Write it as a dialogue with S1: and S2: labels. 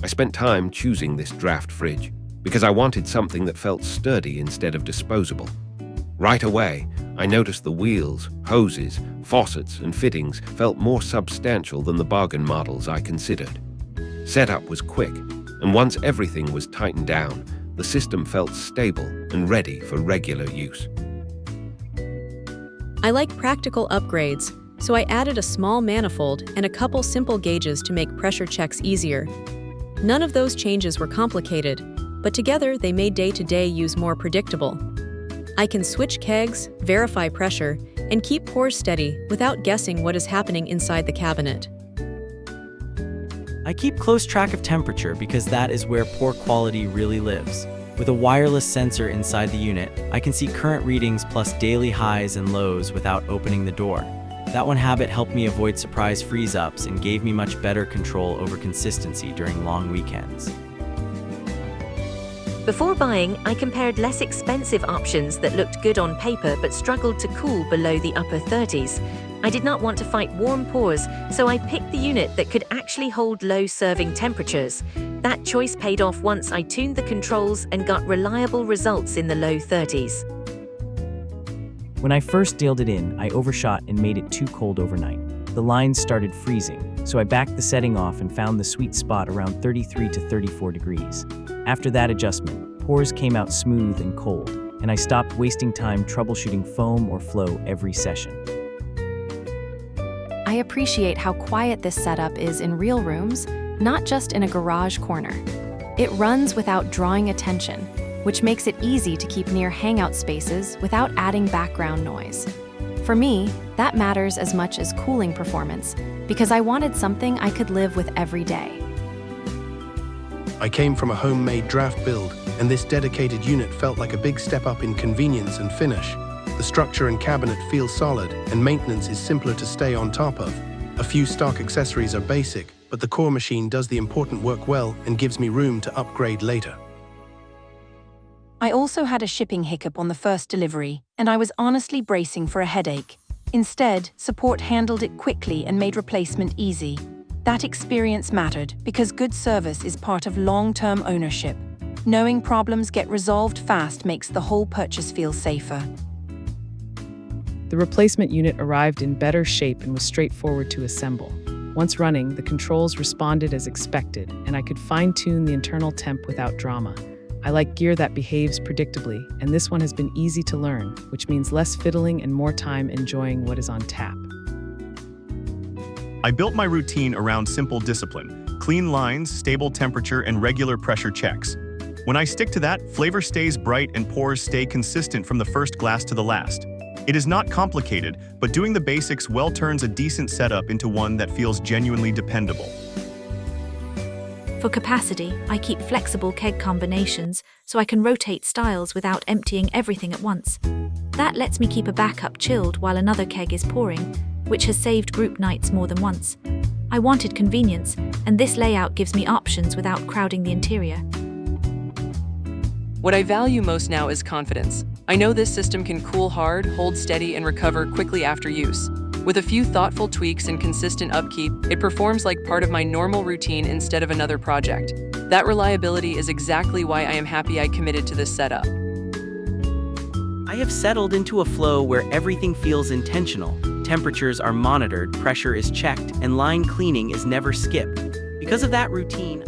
S1: I spent time choosing this draft fridge because I wanted something that felt sturdy instead of disposable. Right away, I noticed the wheels, hoses, faucets, and fittings felt more substantial than the bargain models I considered. Setup was quick, and once everything was tightened down, the system felt stable and ready for regular use.
S2: I like practical upgrades, so I added a small manifold and a couple simple gauges to make pressure checks easier. None of those changes were complicated, but together they made day-to-day use more predictable. I can switch kegs, verify pressure, and keep pours steady without guessing what is happening inside the cabinet.
S3: I keep close track of temperature because that is where poor quality really lives. With a wireless sensor inside the unit, I can see current readings plus daily highs and lows without opening the door. That one habit helped me avoid surprise freeze-ups and gave me much better control over consistency during long weekends.
S4: Before buying, I compared less expensive options that looked good on paper but struggled to cool below the upper 30s. I did not want to fight warm pours, so I picked the unit that could actually hold low serving temperatures. That choice paid off once I tuned the controls and got reliable results in the low 30s.
S3: When I first dialed it in, I overshot and made it too cold overnight. The lines started freezing, so I backed the setting off and found the sweet spot around 33 to 34 degrees. After that adjustment, pours came out smooth and cold, and I stopped wasting time troubleshooting foam or flow every session.
S5: I appreciate how quiet this setup is in real rooms, not just in a garage corner. It runs without drawing attention, which makes it easy to keep near hangout spaces without adding background noise. For me, that matters as much as cooling performance, because I wanted something I could live with every day.
S6: I came from a homemade draft build, and this dedicated unit felt like a big step up in convenience and finish. The structure and cabinet feel solid, and maintenance is simpler to stay on top of. A few stock accessories are basic, but the core machine does the important work well and gives me room to upgrade later.
S7: I also had a shipping hiccup on the first delivery, and I was honestly bracing for a headache. Instead, support handled it quickly and made replacement easy. That experience mattered because good service is part of long-term ownership. Knowing problems get resolved fast makes the whole purchase feel safer.
S8: The replacement unit arrived in better shape and was straightforward to assemble. Once running, the controls responded as expected, and I could fine-tune the internal temp without drama. I like gear that behaves predictably, and this one has been easy to learn, which means less fiddling and more time enjoying what is on tap.
S9: I built my routine around simple discipline: clean lines, stable temperature, and regular pressure checks. When I stick to that, flavor stays bright and pours stay consistent from the first glass to the last. It is not complicated, but doing the basics well turns a decent setup into one that feels genuinely dependable.
S10: For capacity, I keep flexible keg combinations so I can rotate styles without emptying everything at once. That lets me keep a backup chilled while another keg is pouring, which has saved group nights more than once. I wanted convenience, and this layout gives me options without crowding the interior.
S11: What I value most now is confidence. I know this system can cool hard, hold steady, and recover quickly after use. With a few thoughtful tweaks and consistent upkeep, it performs like part of my normal routine instead of another project. That reliability is exactly why I am happy I committed to this setup.
S3: I have settled into a flow where everything feels intentional. Temperatures are monitored, pressure is checked, and line cleaning is never skipped. Because of that routine,